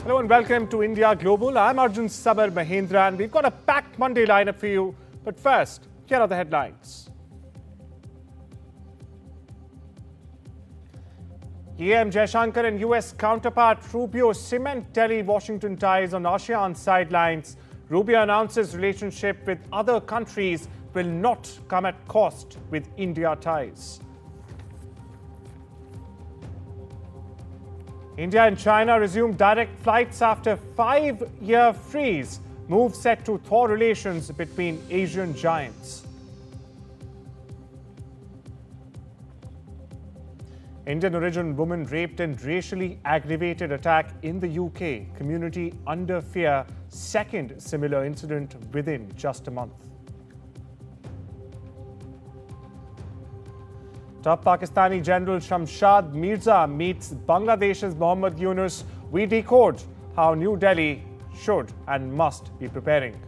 Hello and welcome to India Global. I'm Arjun Sabar Mahendra and we've got a packed Monday lineup for you. But first, here are the headlines. EM Jaishankar and US counterpart Rubio cement Delhi-Washington ties on ASEAN sidelines. Rubio announces relationship with other countries will not come at cost with India ties. India and China resume direct flights after 5-year freeze. Move set to thaw relations between Asian giants. Indian origin woman raped in racially aggravated attack in the UK. Community under fear. Second similar incident within just a month. Top Pakistani General Shamshad Mirza meets Bangladesh's Mohammad Yunus. We decode how New Delhi should and must be preparing.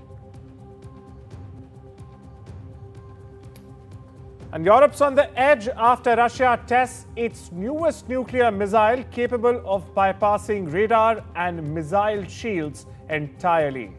And Europe's on the edge after Russia tests its newest nuclear missile capable of bypassing radar and missile shields entirely.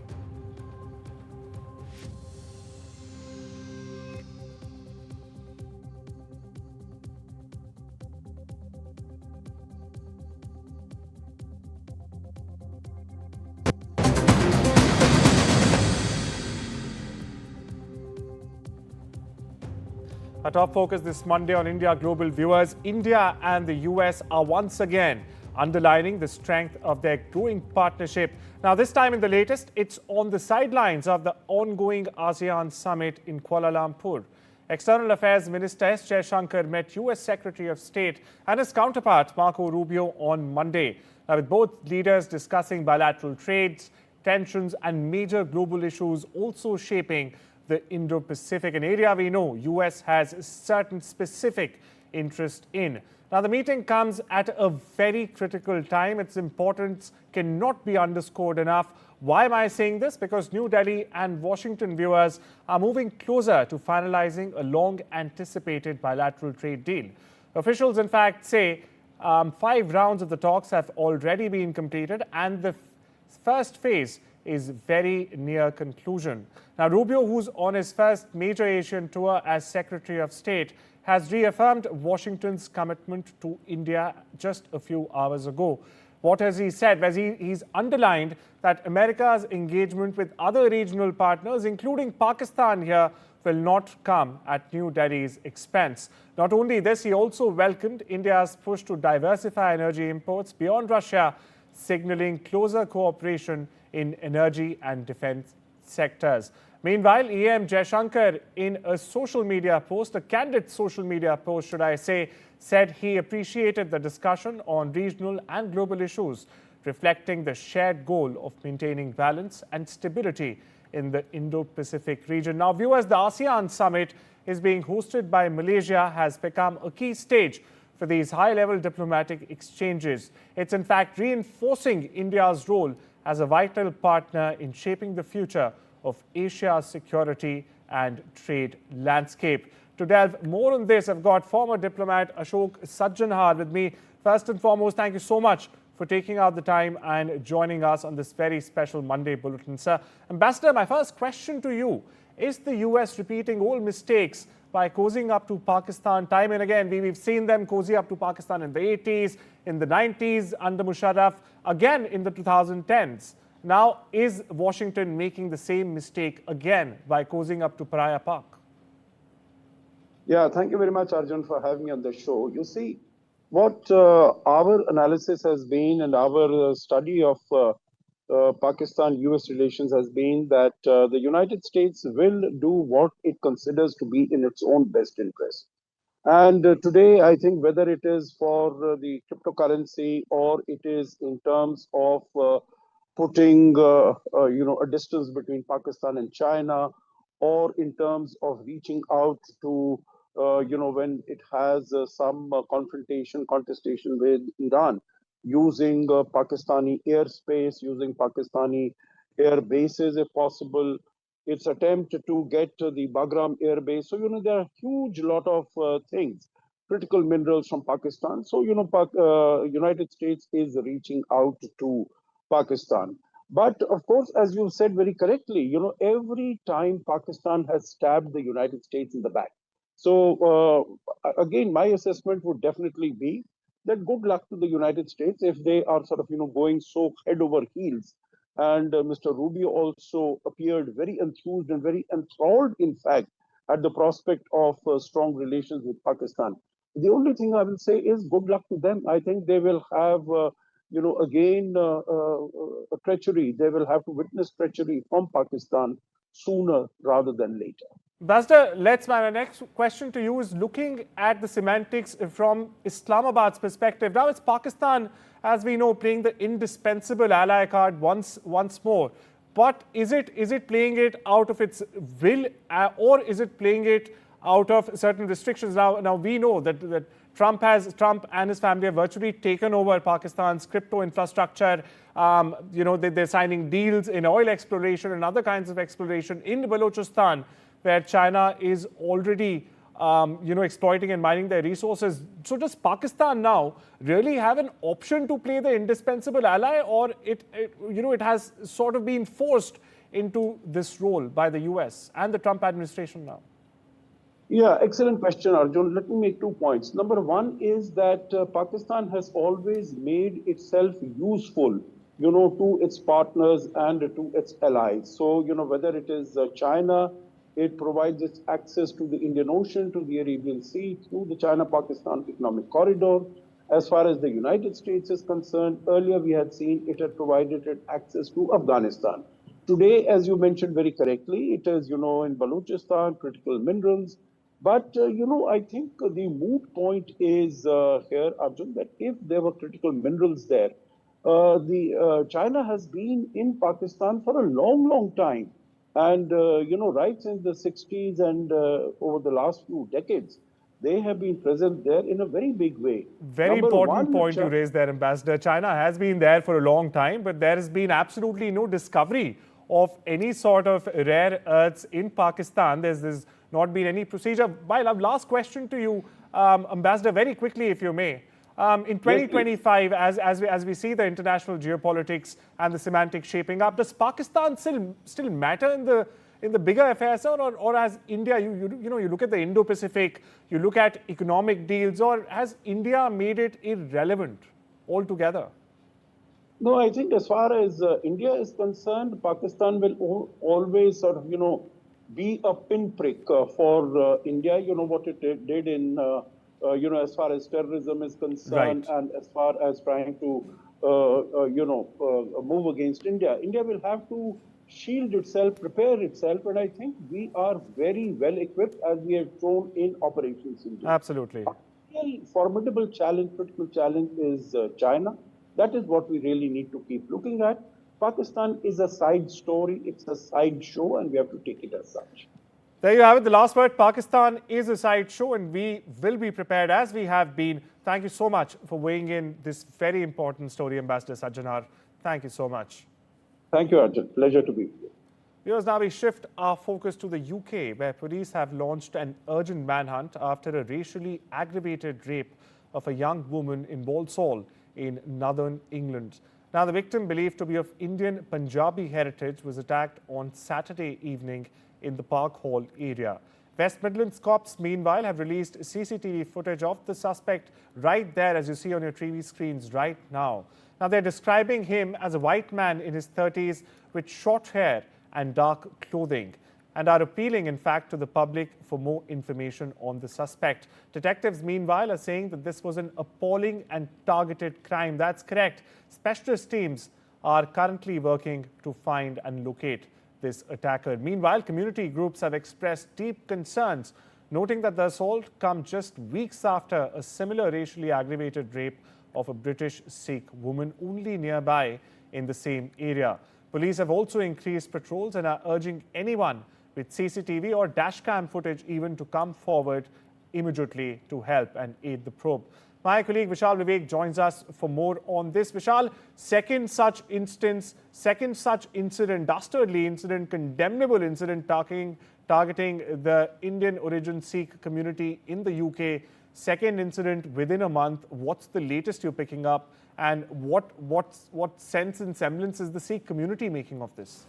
Our top focus this Monday on India Global viewers. India and the US are once again underlining the strength of their growing partnership. Now, this time in the latest, it's on the sidelines of the ongoing ASEAN summit in Kuala Lumpur. External Affairs Minister S. Jaishankar met US Secretary of State and his counterpart Marco Rubio on Monday, with both leaders discussing bilateral trades, tensions and major global issues also shaping the Indo-Pacific, an area we know US has certain specific interest in. Now, the meeting comes at a very critical time. Its importance cannot be underscored enough. Why am I saying this? Because New Delhi and Washington viewers are moving closer to finalizing a long-anticipated bilateral trade deal. Officials, in fact, say 5 rounds of the talks have already been completed and the first phase is very near conclusion. Now, Rubio, who's on his first major Asian tour as Secretary of State, has reaffirmed Washington's commitment to India just a few hours ago. What has he said? Well, he's underlined that America's engagement with other regional partners, including Pakistan here, will not come at New Delhi's expense. Not only this, he also welcomed India's push to diversify energy imports beyond Russia, signaling closer cooperation in energy and defense sectors. Meanwhile, EM Jaishankar, in a social media post, a candid social media post, should I say, said he appreciated the discussion on regional and global issues, reflecting the shared goal of maintaining balance and stability in the Indo-Pacific region. Now, viewers, the ASEAN summit is being hosted by Malaysia, has become a key stage for these high-level diplomatic exchanges. It's in fact reinforcing India's role as a vital partner in shaping the future of Asia's security and trade landscape. To delve more on this, I've got former diplomat Ashok Sajjanhar with me. First and foremost, thank you so much for taking out the time and joining us on this very special Monday bulletin, sir. Ambassador, my first question to you, is the US repeating old mistakes by cozying up to Pakistan time and again? We've seen them cozy up to Pakistan in the 80s, in the 90s under Musharraf, again in the 2010s. Now, is Washington making the same mistake again by cozying up to Pariah Park? Yeah, thank you very much, Arjun, for having me on the show. You see, what our analysis has been and our study of Pakistan-US relations has been that the United States will do what it considers to be in its own best interest. And today, I think whether it is for the cryptocurrency or it is in terms of putting a distance between Pakistan and China, or in terms of reaching out to when it has some contestation with Iran, using Pakistani airspace, using Pakistani air bases if possible, its attempt to get the Bagram air base. So, there are a huge lot of things, critical minerals from Pakistan. So, United States is reaching out to Pakistan. But of course, as you said very correctly, every time Pakistan has stabbed the United States in the back. So again, my assessment would definitely be that good luck to the United States if they are sort of, going so head over heels. And Mr. Rubio also appeared very enthused and very enthralled, in fact, at the prospect of strong relations with Pakistan. The only thing I will say is good luck to them. I think they will have, again, a treachery. They will have to witness treachery from Pakistan sooner rather than later. Ambassador, my next question to you is looking at the semantics from Islamabad's perspective. Now it's Pakistan, as we know, playing the indispensable ally card once more. But is it playing it out of its will, or is it playing it out of certain restrictions? Now we know that Trump and his family have virtually taken over Pakistan's crypto infrastructure. They're signing deals in oil exploration and other kinds of exploration in Balochistan, where China is already, exploiting and mining their resources. So does Pakistan now really have an option to play the indispensable ally, or it has sort of been forced into this role by the US and the Trump administration now? Yeah, excellent question, Arjun. Let me make 2 points. Number one is that Pakistan has always made itself useful, to its partners and to its allies. So, whether it is China, it provides its access to the Indian Ocean, to the Arabian Sea, through the China-Pakistan Economic Corridor. As far as the United States is concerned, earlier we had seen it had provided it access to Afghanistan. Today, as you mentioned very correctly, it is, in Balochistan, critical minerals. But, I think the moot point is here, Arjun, that if there were critical minerals there, China has been in Pakistan for a long, long time. And, right since the 60s and over the last few decades, they have been present there in a very big way. Very important point you raised there, Ambassador. China has been there for a long time, but there has been absolutely no discovery of any sort of rare earths in Pakistan. There's not been any procedure. My last question to you, Ambassador, very quickly, if you may. In 2025, as we see the international geopolitics and the semantics shaping up, does Pakistan still matter in the bigger affairs, or has India, you look at the Indo-Pacific, you look at economic deals, or has India made it irrelevant altogether? No, I think as far as India is concerned, Pakistan will always sort of, be a pinprick for India. What it did in, as far as terrorism is concerned, Right. and as far as trying to, move against India. India will have to shield itself, prepare itself, and I think we are very well equipped, as we have shown in Operation Sindoor. Absolutely. A real formidable challenge, critical challenge is China. That is what we really need to keep looking at. Pakistan is a side story, it's a side show, and we have to take it as such. There you have it, the last word. Pakistan is a side show, and we will be prepared as we have been. Thank you so much for weighing in this very important story, Ambassador Sajjanar. Thank you so much. Thank you, Arjun. Pleasure to be here. Viewers, now we shift our focus to the UK, where police have launched an urgent manhunt after a racially aggravated rape of a young woman in Walsall in northern England. Now, the victim, believed to be of Indian Punjabi heritage, was attacked on Saturday evening in the Park Hall area. West Midlands cops, meanwhile, have released CCTV footage of the suspect right there, as you see on your TV screens right now. Now, they're describing him as a white man in his 30s with short hair and dark clothing, and are appealing, in fact, to the public for more information on the suspect. Detectives, meanwhile, are saying that this was an appalling and targeted crime. That's correct. Specialist teams are currently working to find and locate this attacker. Meanwhile, community groups have expressed deep concerns, noting that the assault comes just weeks after a similar racially aggravated rape of a British Sikh woman only nearby in the same area. Police have also increased patrols and are urging anyone with CCTV or dashcam footage even to come forward immediately to help and aid the probe. My colleague Vishal Vivek joins us for more on this. Vishal, second such incident, dastardly incident, condemnable incident targeting the Indian origin Sikh community in the UK second incident within a month. What's the latest you're picking up, and what sense and semblance is the Sikh community making of this?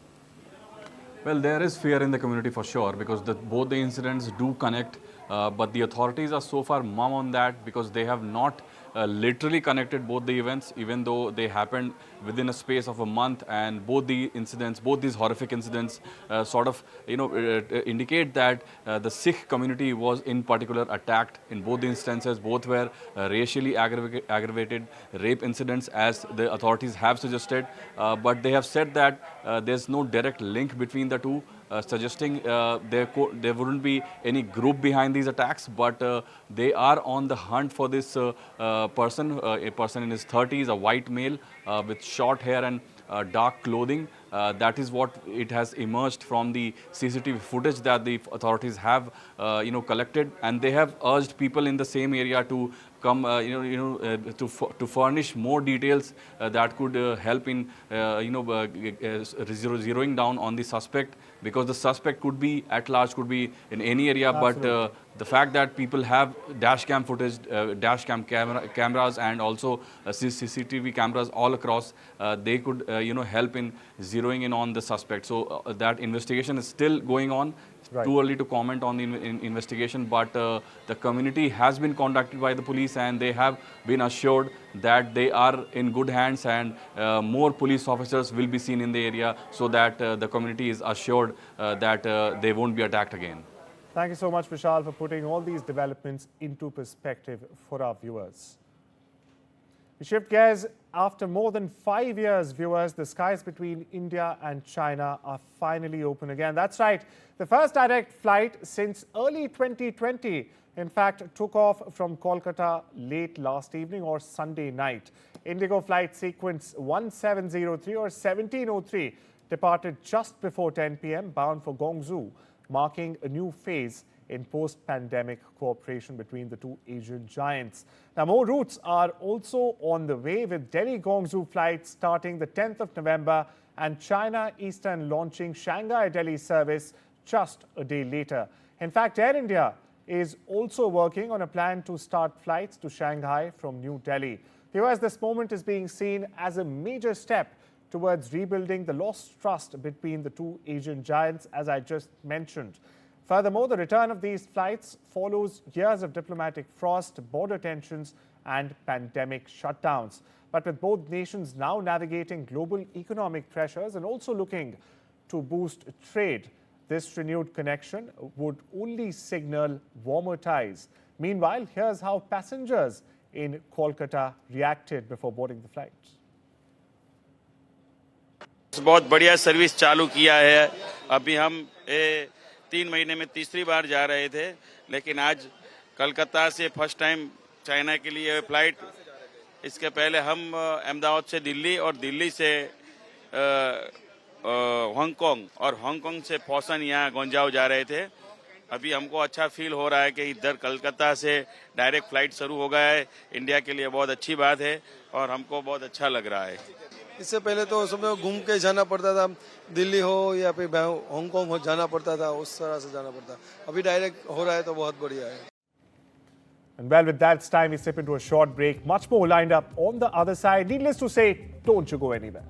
Well, there is fear in the community for sure, because both the incidents do connect, but the authorities are so far mum on that, because they have not literally connected both the events, even though they happened within a space of a month, and both these horrific incidents indicate that the Sikh community was in particular attacked in both the instances. Both were racially aggravated rape incidents, as the authorities have suggested, but they have said that there's no direct link between the two, suggesting there wouldn't be any group behind these attacks, but they are on the hunt for this person, a person in his 30s, a white male with short hair and dark clothing. That is what it has emerged from the CCTV footage that the authorities have collected, and they have urged people in the same area to come to furnish more details that could help in zeroing down on the suspect, because the suspect could be at large, could be in any area. Absolutely. But the fact that people have dash cam footage, cameras, and also CCTV cameras all across, they could help in zeroing in on the suspect. So that investigation is still going on. Right. Too early to comment on the investigation, but the community has been contacted by the police, and they have been assured that they are in good hands, and more police officers will be seen in the area, so that the community is assured that they won't be attacked again. Thank you so much, Vishal, for putting all these developments into perspective for our viewers. We shift gears. After more than 5 years, viewers, the skies between India and China are finally open again. That's right. The first direct flight since early 2020, in fact, took off from Kolkata late last evening or Sunday night. Indigo flight sequence 1703 or 1703 departed just before 10 p.m. bound for Guangzhou, marking a new phase in post-pandemic cooperation between the two Asian giants. Now, more routes are also on the way, with Delhi-Guangzhou flights starting the 10th of November and China Eastern launching Shanghai-Delhi service just a day later. In fact, Air India is also working on a plan to start flights to Shanghai from New Delhi. Viewers, this moment is being seen as a major step towards rebuilding the lost trust between the two Asian giants, as I just mentioned. Furthermore, the return of these flights follows years of diplomatic frost, border tensions, and pandemic shutdowns. But with both nations now navigating global economic pressures and also looking to boost trade, this renewed connection would only signal warmer ties. Meanwhile, here's how passengers in Kolkata reacted before boarding the flight. बहुत बढ़िया service चालू किया है। अभी हम 3 महीने में तीसरी बार जा रहे थे, लेकिन आज कलकत्ता से फर्स्ट टाइम चाइना के लिए फ्लाइट। इसके पहले हम अहमदाबाद से दिल्ली और दिल्ली से हांगकांग और हांगकांग से फॉसन यहाँ गुंजाओ जा रहे थे। अभी हमको अच्छा फील हो रहा है कि इधर कलकत्ता से डायरेक्ट फ्लाइट शुरू हो गया है। इंडिया के लिए बहुत अच्छी बात है और हमको बहुत अच्छा लग रहा है। इससे पहले तो समय घूम के जाना पड़ता था, दिल्ली हो या फिर हांगकांग हो जाना पड़ता था, उस तरह से जाना पड़ता। अभी डायरेक्ट हो रहा है तो बहुत बढ़िया है। And well, with that, it's time we step into a short break. Much more lined up on the other side. Needless to say, don't you go anywhere.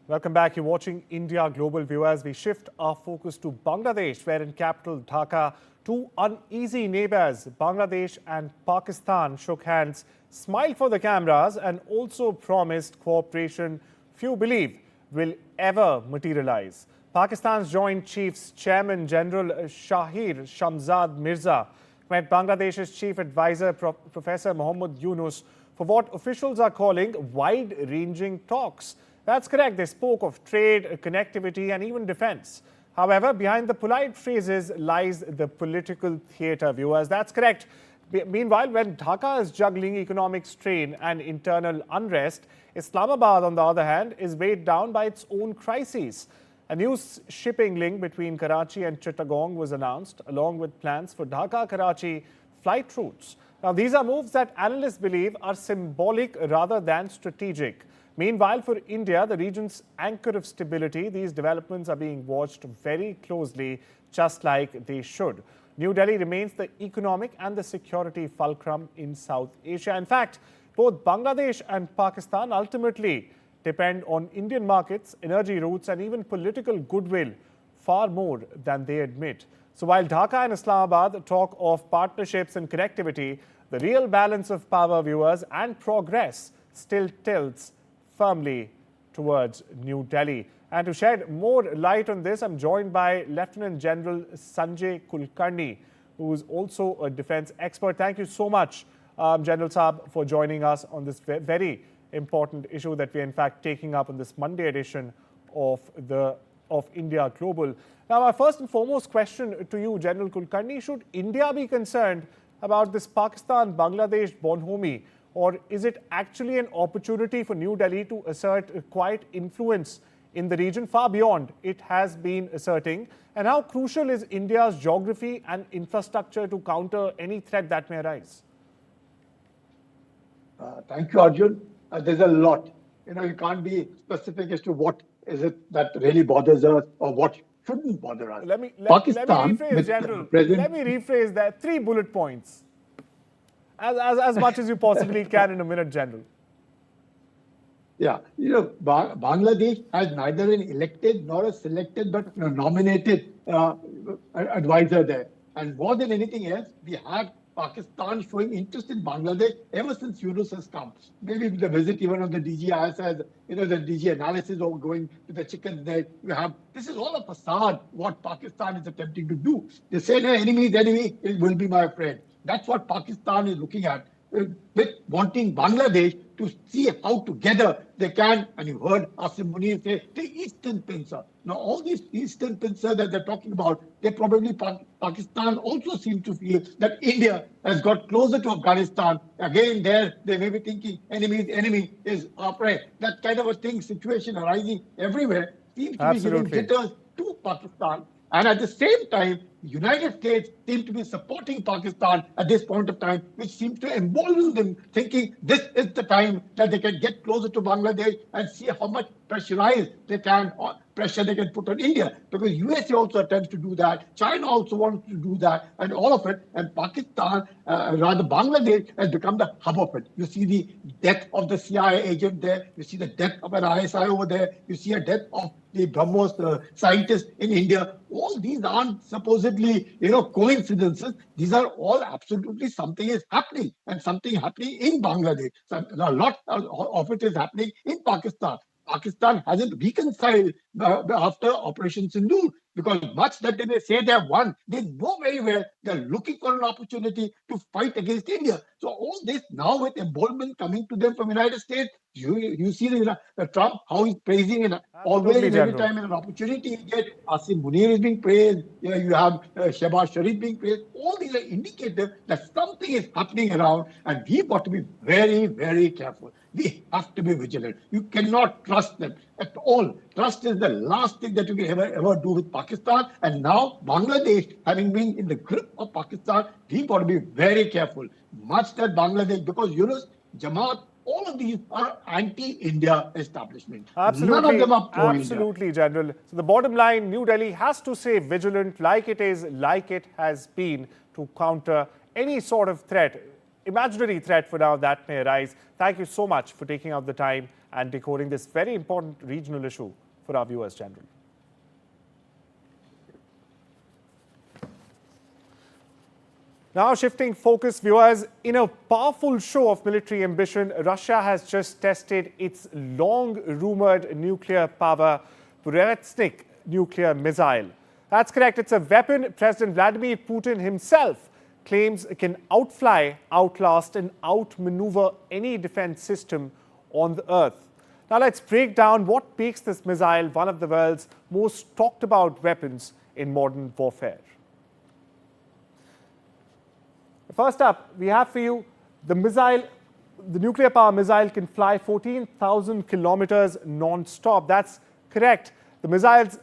Welcome back. You're watching India Global, viewers. We shift our focus to Bangladesh, where in capital Dhaka, two uneasy neighbors, Bangladesh and Pakistan, shook hands, smiled for the cameras, and also promised cooperation few believe will ever materialize. Pakistan's Joint Chiefs Chairman General Shahir Shamzad Mirza met Bangladesh's Chief Advisor Professor Mohammad Yunus for what officials are calling wide-ranging talks. That's correct. They spoke of trade, connectivity, and even defense. However, behind the polite phrases lies the political theatre, viewers. That's correct. Meanwhile, when Dhaka is juggling economic strain and internal unrest, Islamabad, on the other hand, is weighed down by its own crises. A new shipping link between Karachi and Chittagong was announced, along with plans for Dhaka-Karachi flight routes. Now, these are moves that analysts believe are symbolic rather than strategic. Meanwhile, for India, the region's anchor of stability, these developments are being watched very closely, just like they should. New Delhi remains the economic and the security fulcrum in South Asia. In fact, both Bangladesh and Pakistan ultimately depend on Indian markets, energy routes, and even political goodwill far more than they admit. So while Dhaka and Islamabad talk of partnerships and connectivity, the real balance of power, viewers, and progress still tilts firmly towards New Delhi. And to shed more light on this, I'm joined by Lieutenant General Sanjay Kulkarni, who is also a defense expert. Thank you so much, General Saab, for joining us on this very important issue that we're in fact taking up on this Monday edition of India Global. Now, my first and foremost question to you, General Kulkarni, should India be concerned about this Pakistan-Bangladesh bonhomie, or is it actually an opportunity for New Delhi to assert quite influence in the region far beyond it has been asserting? And how crucial is India's geography and infrastructure to counter any threat that may arise? Thank you, Arjun. There's a lot. You can't be specific as to what is it that really bothers us or what shouldn't bother us. Let me rephrase, General. Let me rephrase that. 3 bullet points. As much as you possibly can in a minute, General. Yeah, Bangladesh has neither an elected nor a selected but nominated advisor there. And more than anything else, we have Pakistan showing interest in Bangladesh ever since Yunus has come. Maybe with the visit even of the DGIS, the DG analysis of going to the chicken there. This is all a facade, what Pakistan is attempting to do. They say the enemy's enemy will be my friend. That's what Pakistan is looking at, with wanting Bangladesh to see how together they can, and you heard Asim Munir say, the Eastern Pincer. Now, all these Eastern Pincer that they're talking about, they probably, Pakistan also seem to feel that India has got closer to Afghanistan. Again, there, they may be thinking, enemy is our friend. That kind of a situation arising everywhere seems to be giving jitters to Pakistan. And at the same time, the United States seem to be supporting Pakistan at this point of time, which seems to embolden them, thinking this is the time that they can get closer to Bangladesh and see how much pressure they can put on India. Because USA also attempts to do that. China also wants to do that, and all of it. And Pakistan, rather Bangladesh, has become the hub of it. You see the death of the CIA agent there. You see the death of an ISI over there. You see a death of the BrahMos scientist in India. All these aren't supposedly, coincidences. These are all absolutely something is happening, and something happening in Bangladesh. So a lot of it is happening in Pakistan. Pakistan hasn't reconciled after Operation Sindoor, because much that they may say they have won, they know very well they're looking for an opportunity to fight against India. So all this now with emboldenment coming to them from the United States, you see Trump, how he's praising it. Always every time an opportunity you get, Asim Munir is being praised, you have Shehbaz Sharif being praised. All these are indicators that something is happening around, and we've got to be very, very careful. We have to be vigilant. You cannot trust them at all. Trust is the last thing that you can ever do with Pakistan. And now Bangladesh, having been in the grip of Pakistan, we've got to be very careful. Much that Bangladesh, because Yunus, Jamaat, all of these are anti-India establishment. Absolutely. None of them are pro-India. Absolutely, General. So the bottom line, New Delhi has to stay vigilant like it has been, to counter any sort of threat, imaginary threat for now that may arise. Thank you so much for taking out the time and decoding this very important regional issue for our viewers, General. Now shifting focus, viewers, in a powerful show of military ambition, Russia has just tested its long-rumored nuclear power Burevestnik nuclear missile. That's correct. It's a weapon President Vladimir Putin himself claims it can outfly, outlast, and outmaneuver any defense system on the earth. Now let's break down what makes this missile one of the world's most talked about weapons in modern warfare. First up, we have for you the missile. The nuclear power missile can fly 14,000 kilometers non-stop. That's correct. The missile's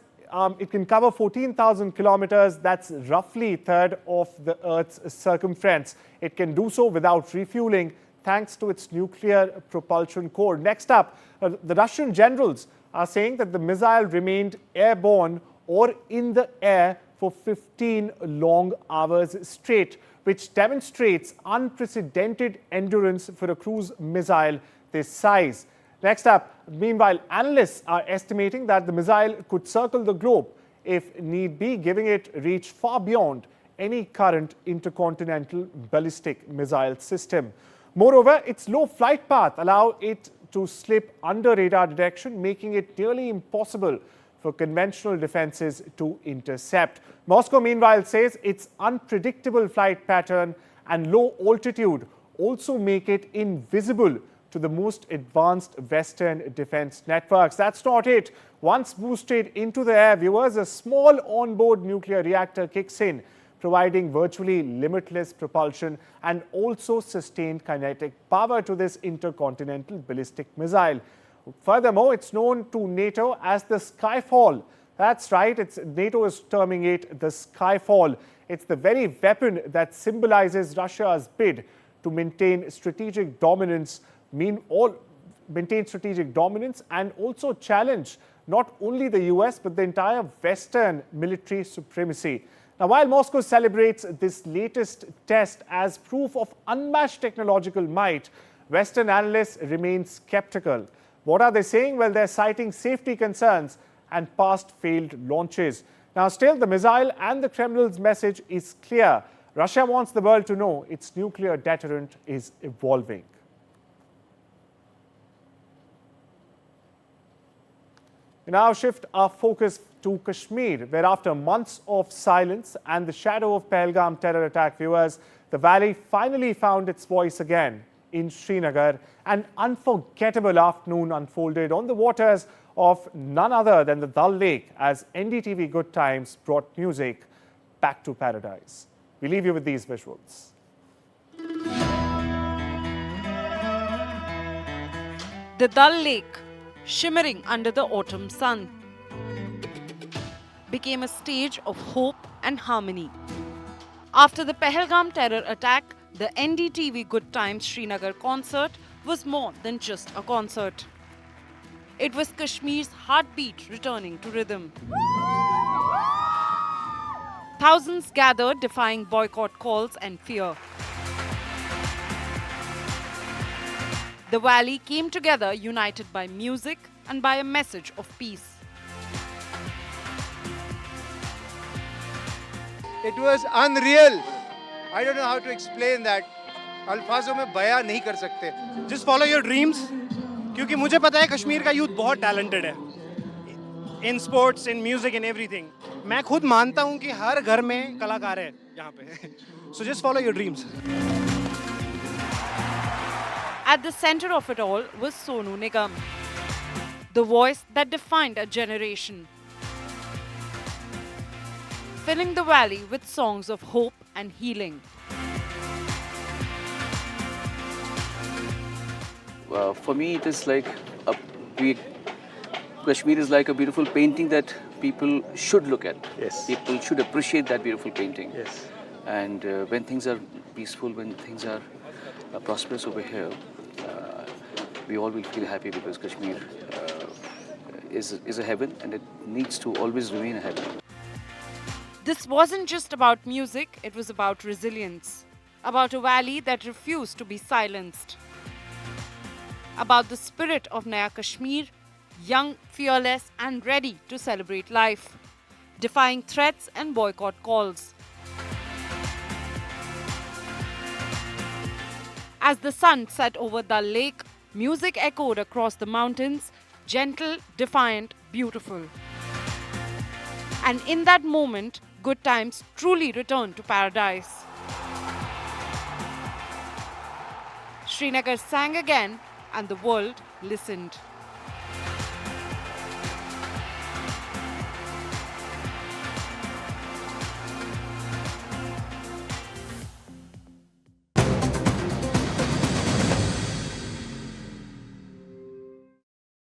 It can cover 14,000 kilometers. That's roughly a third of the Earth's circumference. It can do so without refueling thanks to its nuclear propulsion core. Next up, the Russian generals are saying that the missile remained airborne or in the air for 15 long hours straight, which demonstrates unprecedented endurance for a cruise missile this size. Next up, meanwhile, analysts are estimating that the missile could circle the globe if need be, giving it reach far beyond any current intercontinental ballistic missile system. Moreover, its low flight path allows it to slip under radar detection, making it nearly impossible for conventional defenses to intercept. Moscow, meanwhile, says its unpredictable flight pattern and low altitude also make it invisible to the most advanced Western defense networks. That's not it. Once boosted into the air, viewers, a small onboard nuclear reactor kicks in, providing virtually limitless propulsion and also sustained kinetic power to this intercontinental ballistic missile. Furthermore, it's known to NATO as the Skyfall. That's right, NATO is terming it the Skyfall. It's the very weapon that symbolizes Russia's bid to maintain strategic dominance, and also challenge not only the US but the entire Western military supremacy. Now, while Moscow celebrates this latest test as proof of unmatched technological might, Western analysts remain skeptical. What are they saying? Well, they're citing safety concerns and past failed launches. Now, still, the missile and the Kremlin's message is clear. Russia wants the world to know its nuclear deterrent is evolving. We now shift our focus to Kashmir, where after months of silence and the shadow of Pahalgam terror attack, viewers, the valley finally found its voice again. In Srinagar, an unforgettable afternoon unfolded on the waters of none other than the Dal Lake as NDTV Good Times brought music back to paradise. We leave you with these visuals. The Dal Lake, shimmering under the autumn sun, became a stage of hope and harmony. After the Pahalgam terror attack, the NDTV Good Times Srinagar concert was more than just a concert. It was Kashmir's heartbeat returning to rhythm. Thousands gathered, defying boycott calls and fear. The valley came together, united by music and by a message of peace. It was unreal. I don't know how to explain that. अल्फाजों में बयां नहीं कर सकते. Just follow your dreams. क्योंकि मुझे पता है कश्मीर का यूथ बहुत talented है. In sports, in music, in everything. मैं खुद मानता हूँ कि हर घर में कलाकार है यहाँ पे. So just follow your dreams. At the center of it all was Sonu Nigam, the voice that defined a generation, filling the valley with songs of hope and healing. For me, it is like Kashmir is like a beautiful painting that people should look at. Yes. People should appreciate that beautiful painting. Yes. And when things are peaceful, when things are prosperous over here, we all will feel happy because Kashmir is a heaven and it needs to always remain a heaven. This wasn't just about music, it was about resilience, about a valley that refused to be silenced, about the spirit of Naya Kashmir, young, fearless and ready to celebrate life, defying threats and boycott calls. As the sun set over Dal Lake, music echoed across the mountains, gentle, defiant, beautiful. And in that moment, Good Times truly returned to paradise. Srinagar sang again and the world listened.